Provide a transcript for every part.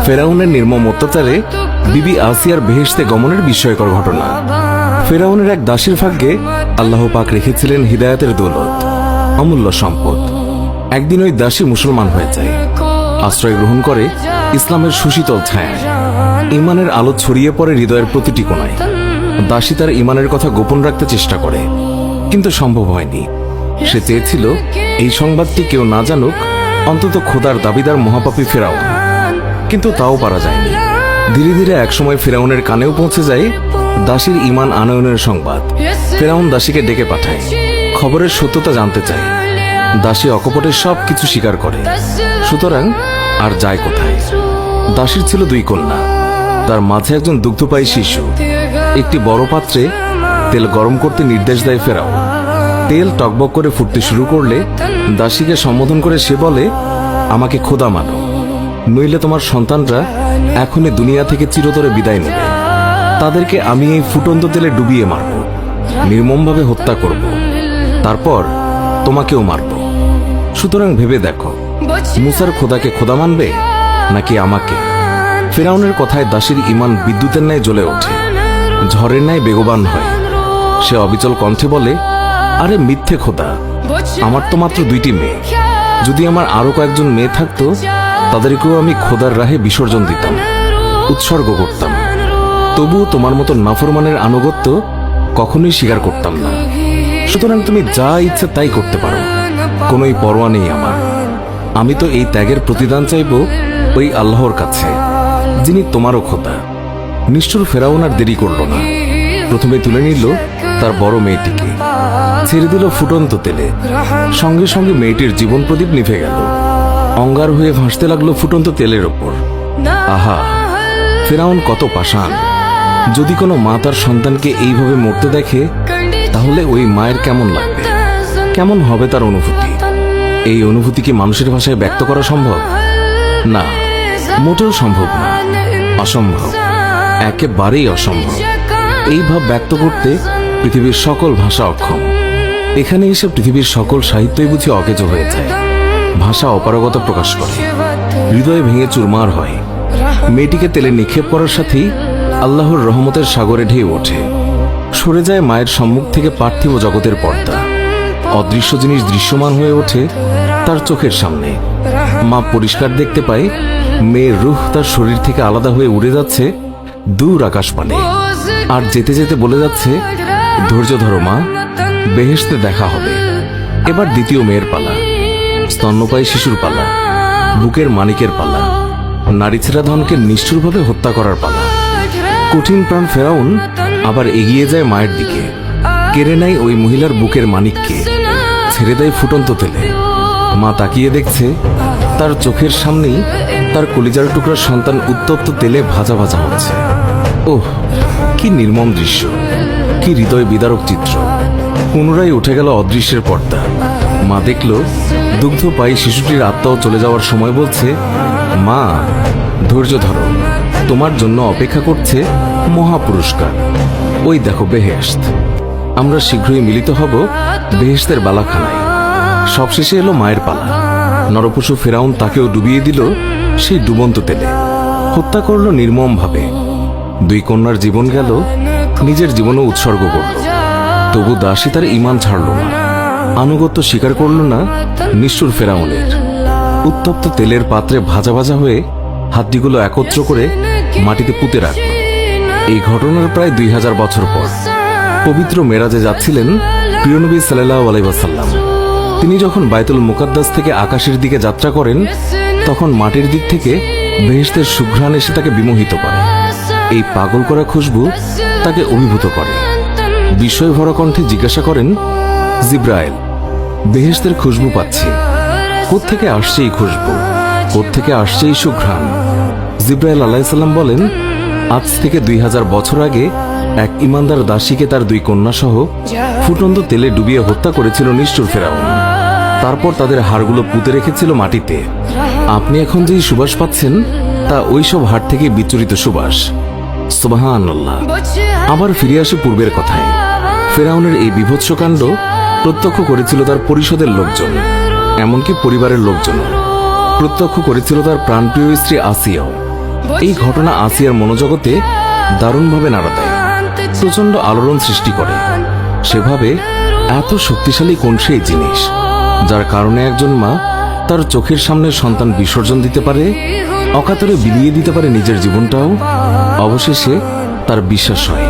ফেরাউনের নির্মম অত্যাচারে বিবি আসিয়ার বেহেশতে গমনের বিস্ময়কর ঘটনা। ফেরাউনের এক দাসীর ভাগ্যে আল্লাহ পাক রেখেছিলেন হিদায়াতের দৌলত, অমূল্য সম্পদ। একদিন ওই দাসী মুসলমান হয়ে যায়, আশ্রয় গ্রহণ করে ইসলামের সুশীতল ছায়া। ইমানের আলো ছড়িয়ে পড়ে হৃদয়ের প্রতিটি কোণায়। দাসী তার ইমানের কথা গোপন রাখতে চেষ্টা করে, কিন্তু সম্ভব হয়নি। সে চেয়েছিল এই সংবাদটি কেউ না জানুক, অন্তত খোদার দাবিদার মহাপাপী ফেরাউন। কিন্তু তাও পারা যায়নি। ধীরে ধীরে একসময় ফেরাউনের কানেও পৌঁছে যায় দাসীর ইমান আনয়নের সংবাদ। ফেরাউন দাসীকে ডেকে পাঠায়, খবরের সত্যতা জানতে চায়। দাসী অকপটে সবকিছু স্বীকার করে। সুতরাং আর যায় কোথায়? দাসীর ছিল 2 কন্যা, তার মাঝে একজন দুগ্ধপায়ী শিশু। একটি বড় পাত্রে তেল গরম করতে নির্দেশ দেয় ফেরাউন। তেল টকবক করে ফুটতে শুরু করলে দাসীকে সম্বোধন করে সে বলে, আমাকে খোদা মানো, নইলে তোমার সন্তানরা এখনই দুনিয়া থেকে চিরতরে বিদায় নেবে। তাদেরকে আমি এই ফুটন্ত তেলে ডুবিয়ে মারব, নির্মমভাবে হত্যা করব, তারপর তোমাকেও মারব। সুতরাং ভেবে দেখো, মুসার খোদাকে খোদা মানবে নাকি আমাকে? ফেরাউনের কথায় দাসীর ইমান বিদ্যুতের ন্যায় জ্বলে ওঠে, ঝড়ের ন্যায় বেগবান হয়। সে অবিচল কণ্ঠে বলে, আরে মিথ্যে খোদা, আমার তো মাত্র 2টি মেয়ে। যদি আমার আরো কয়েকজন মেয়ে থাকতো, তাদেরকেও আমি খোদার রাহে বিসর্জন দিতাম, উৎসর্গ করতাম। তবুও তোমার মতো নাফরমানের আনুগত্য কখনোই স্বীকার করতাম না। সুতরাং তুমি যা ইচ্ছে তাই করতে পারো, কোনোই পরোয়া নেই আমার। আমি তো এই ত্যাগের প্রতিদান চাইব ওই আল্লাহর কাছে, যিনি তোমারও খোদা। নিষ্ঠুর ফেরাউন আর দেরি করল না। প্রথমে তুলে নিল তার বড় মেয়েটিকে, ছেড়ে দিল ফুটন্ত তেলে। সঙ্গে সঙ্গে মেয়েটির জীবন প্রদীপ নিভে গেল, অঙ্গার হয়ে ভাসতে লাগলো ফুটন্ত তেলের ওপর। আহা, ফেরাউন কত পাষাণ! যদি কোনো মা তার সন্তানকে এইভাবে মরতে দেখে, তাহলে ওই মায়ের কেমন লাগবে, কেমন হবে তার অনুভূতি? এই অনুভূতি কি মানুষের ভাষায় ব্যক্ত করা সম্ভব? না, মোটেও সম্ভব না, অসম্ভব, একেবারেই অসম্ভব। এই ভাব ব্যক্ত করতে পৃথিবীর সকল ভাষা অক্ষম। এখানে এসে পৃথিবীর সকল সাহিত্যই বুঝি অকেজো হয়ে যায়। ভাষা অপারগতা প্রকাশ করে, হৃদয়ে ভেঙে চুরমার হয়। মেয়েটিকে তেলে নিক্ষেপ করার সাথেই আল্লাহর রহমতের সাগরে ঢেউ ওঠে। সরে যায় মায়ের সম্মুখ থেকে পার্থিব জগতের পর্দা। অদৃশ্য জিনিস দৃশ্যমান হয়ে ওঠে তার চোখের সামনে। মা পরিষ্কার দেখতে পায় মেয়ের রূহ তার শরীর থেকে আলাদা হয়ে উড়ে যাচ্ছে দূর আকাশপানে, আর যেতে যেতে বলে যাচ্ছে, ধৈর্য ধরো মা, বেহেশতে দেখা হবে। এবার দ্বিতীয় মেয়ের পালা, স্তন্যপায়ী শিশুর পালা, বুকের মানিকের পালা, নারী ছেড়া ধনকে নিষ্ঠুরভাবে হত্যা করার পালা। কঠিন প্রাণ ফেরাউন আবার এগিয়ে যায় মায়ের দিকে, কেড়ে নেয় ওই মহিলার বুকের মানিককে, ছেড়ে দেয় ফুটন্ত তেলে। মা তাকিয়ে দেখছে, তার চোখের সামনেই তার কলিজার টুকরা সন্তান উত্তপ্ত তেলে ভাজা ভাজা হচ্ছে। ওহ, কি নির্মম দৃশ্য, কি হৃদয় বিদারক চিত্র! পুনরায় উঠে গেল অদৃশ্যের পর্দা। মা দেখল দুগ্ধপায়ী শিশুটির আত্মাও চলে যাওয়ার সময় বলছে, মা, ধৈর্য ধরো, তোমার জন্য অপেক্ষা করছে মহা পুরস্কার। ওই দেখো বেহেশত, আমরা শীঘ্রই মিলিত হব বেহেশতের বালাখানায়। সবশেষে এলো মায়ের পালা। নরপশু ফেরাউন তাকেও ডুবিয়ে দিল সেই ডুবন্ত তেলে, হত্যা করল নির্মম ভাবে। 2 কন্যার জীবন গেল, নিজের জীবনও উৎসর্গ করল। তবু দাসী তার ইমান ছাড়ল না, আনুগত্য স্বীকার করল না নিষ্ঠুর ফেরাউনের। উত্তপ্ত তেলের পাত্রে ভাজা ভাজা হয়ে হাড্ডিগুলো একত্র করে মাটিতে পুঁতে রাখল। এই ঘটনার প্রায় 2000 বছর পর পবিত্র মেরাজে যাচ্ছিলেন প্রিয় নবী সাল্লাল্লাহু আলাইহি ওয়াসাল্লাম। তিনি যখন বাইতুল মুকাদ্দাস থেকে আকাশের দিকে যাত্রা করেন, তখন মাটির দিক থেকে বেহেশতের সুঘ্রাণ এসে তাকে বিমোহিত করে। এই পাগল করা খুশবু তাকে অভিভূত করে। বিস্ময় ভরা কণ্ঠে জিজ্ঞাসা করেন, জিব্রাইল, বেহেশতের খুশবু পাচ্ছি, কোত্থেকে আসছে এই খুশবু, কোত্থেকে আসছে এই সুঘ্রাণ? জিব্রাইল আলাইহিস সালাম বলেন, আজ থেকে 2000 বছর আগে এক ইমানদার দাসীকে তার 2 কন্যা সহ ফুটন্ত তেলে ডুবিয়ে হত্যা করেছিল নিষ্ঠুর ফেরাউন। তারপর তাদের হাড়গুলো পুঁতে রেখেছিল মাটিতে। আপনি এখন যেই সুবাস পাচ্ছেন, তা ওই সব হাড় থেকে বিচ্ছুরিত সুবাস। সুবহানাল্লাহ। আবার ফিরে আসে পূর্বের কথায়। ফেরাউনের এই বিভৎস কাণ্ড প্রত্যক্ষ করেছিল তার পরিষদের লোকজন, এমনকি পরিবারের লোকজন। প্রত্যক্ষ করেছিল তার প্রাণপ্রিয় স্ত্রী আসিয়াও। এই ঘটনা আসিয়ার মনোজগতে দারুণভাবে নাড়া দেয়, প্রচন্ড আলোড়ন সৃষ্টি করে। সেভাবে এত শক্তিশালী কোন সেই জিনিস যার কারণে একজন মা তার চোখের সামনে সন্তান বিসর্জন দিতে পারে, অকাতরে বিলিয়ে দিতে পারে নিজের জীবনটাও। অবশেষে তার বিশ্বাস হয়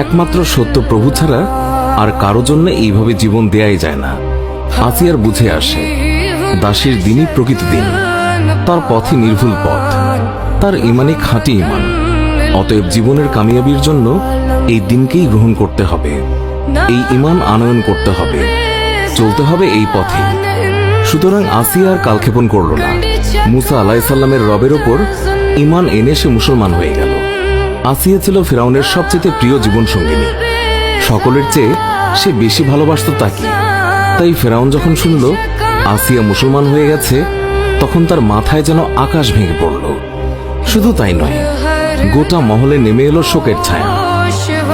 একমাত্র সত্য প্রভু ছাড়া আর কারো জন্য এইভাবে জীবন দেয়াই যায় না। আসিয়ার বুঝে আসে দাসীর দিনই প্রকৃত দিন, তার পথই নির্ভুল পথ, তার ইমানে খাঁটি ইমান। অতএব জীবনের কামিয়াবির জন্য এই দিনকেই গ্রহণ করতে হবে, এই ইমান আনয়ন করতে হবে, চলতে হবে এই পথে। সুতরাং আসিয়া আর কালক্ষেপণ করল না। মুসা আলাইসাল্লামের রবের ওপর ইমান এনে সে মুসলমান হয়ে গেল। আসিয়া ছিল ফিরাউনের সবচেয়ে প্রিয় জীবন সঙ্গিনী, সকলের চেয়ে সে বেশি ভালোবাসত তাকে। তাই ফেরাউন যখন শুনল আসিয়া মুসলমান হয়ে গেছে, তখন তার মাথায় যেন আকাশ ভেঙে পড়ল। শুধু তাই নয়, গোটা মহলে নেমে এলো শোকের ছায়া।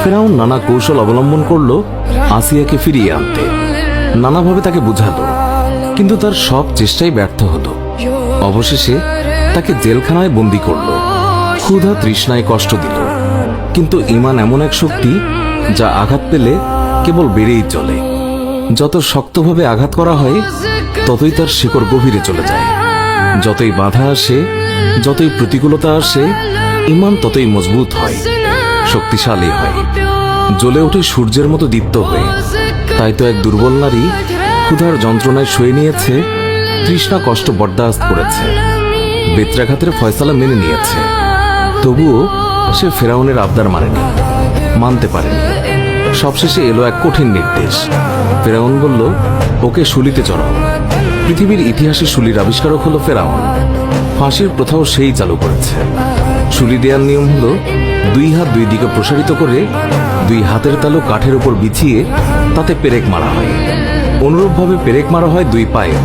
ফেরাউন নানা কৌশল অবলম্বন করল আসিয়াকে ফিরিয়ে আনতে, নানাভাবে তাকে বুঝালো, কিন্তু তার সব চেষ্টাই ব্যর্থ হলো। অবশেষে তাকে জেলখানায় বন্দী করল, ক্ষুধা তৃষ্ণায় কষ্ট দিল। কিন্তু ঈমান এমন এক শক্তি যা আঘাত পেলে কেবল বেড়েই চলে। যত শক্তভাবে আঘাত করা হয় ততই তার শিকড় গভীরে চলে যায়। যতই বাধা আসে, যতই প্রতিকূলতা আসে, ঈমান ততই মজবুত হয়, শক্তিশালী হয়, জ্বলে ওঠে সূর্যের মতো দীপ্ত হয়ে। তাই তো এক দুর্বল নারী ক্ষুধার যন্ত্রণায় শুয়ে নিয়েছে, তৃষ্ণা কষ্ট বরদাস্ত করেছে, বেত্রাঘাতের ফয়সালা মেনে নিয়েছে। তবুও সে ফেরাউনের আবদার মানেনি, মানতে পারেনি। সবশেষে এলো এক কঠিন নির্দেশ। ফেরাউন বলল, ওকে শুলিতে চড়াও। পৃথিবীর ইতিহাসে শুলির আবিষ্কারক হলো ফেরাউন। ফাঁসির প্রথাও সেই চালু করেছে। শুলি দেওয়ার নিয়ম হলো 2 হাত 2 দিকে প্রসারিত করে 2 হাতের তালু কাঠের উপর বিছিয়ে তাতে পেরেক মারা হয়। অনুরূপভাবে পেরেক মারা হয় 2 পায়ে।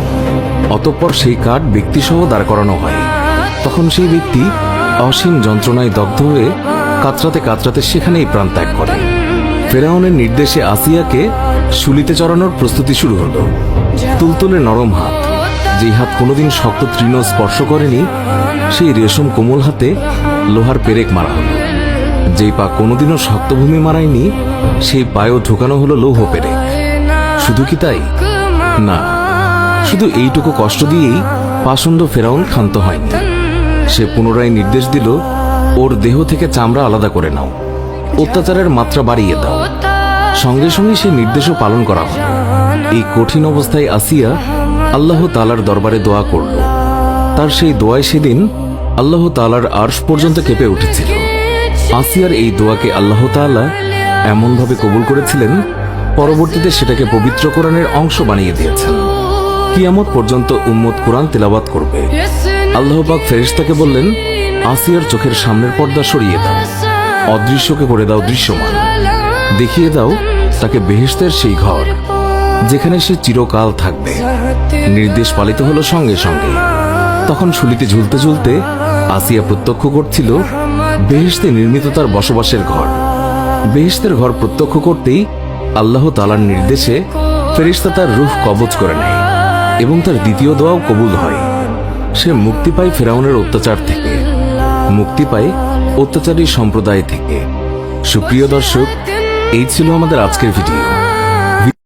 অতঃপর সেই কাঠ ব্যক্তিসহ দাঁড় করানো হয়। তখন সেই ব্যক্তি অসীম যন্ত্রণায় দগ্ধ হয়ে কাতরাতে কাতরাতে সেখানেই প্রাণ ত্যাগ করে। ফেরাউনের নির্দেশে আসিয়াকে শুলিতে চড়ানোর প্রস্তুতি শুরু হলো। তুলতুলে নরম হাত, যেই হাত কোনোদিন শক্ত তৃণ স্পর্শ করেনি, সেই রেশম কোমল হাতে লোহার পেরেক মারা হলো। যেই পা কোনোদিনও শক্ত ভূমি মারায়নি, সেই পায়েও ঢুকানো হলো লৌহ পেরেক। শুধু কি তাই? না, শুধু এইটুকু কষ্ট দিয়েই পাষণ্ড ফেরাউন ক্ষান্ত হয়নি। সে পুনরায় নির্দেশ দিল, ওর দেহ থেকে চামড়া আলাদা করে নাও, অত্যাচারের মাত্রা বাড়িয়ে দাও। সঙ্গে সঙ্গে সেই নির্দেশও পালন করা হলো। এই কঠিন অবস্থায় আসিয়া আল্লাহ তাআলার দরবারে দোয়া করল। তার সেই দোয়ায় সেদিন আল্লাহ তাআলার আরশ পর্যন্ত কেঁপে উঠেছিল। আসিয়ার এই দোয়াকে আল্লাহ তাআলা এমনভাবে কবুল করেছিলেন, পরবর্তীতে সেটাকে পবিত্র কোরআনের অংশ বানিয়ে দিয়েছেন। কিয়ামত পর্যন্ত উম্মত কোরআন তেলাওয়াত করবে। আল্লাহ পাক ফেরেশতাকে বললেন, আসিয়ার চোখের সামনের পর্দা সরিয়ে দাও, অদৃশ্যকে করে দাও দৃশ্যমান, দেখিয়ে দাও তাকে বেহেশতের সেই ঘর যেখানে সে চিরকাল থাকবে। নির্দেশ পালিত হলো সঙ্গে সঙ্গে। তখন শুলিতে ঝুলতে ঝুলতে আসিয়া প্রত্যক্ষ করছিল বেহেশতে নির্মিত তার বসবাসের ঘর। বেহেশতের ঘর প্রত্যক্ষ করতেই আল্লাহ তাআলার নির্দেশে ফেরেশতা তার রূহ কবজ করে নেয় এবং তার দ্বিতীয় দোয়াও কবুল হয়। সে মুক্তি পায় ফেরাউনের অত্যাচার থেকে, মুক্তি পায় অত্যাচারী সম্প্রদায় থেকে। সুপ্রিয় দর্শক, এই ছিল আমাদের আজকের ভিডিও।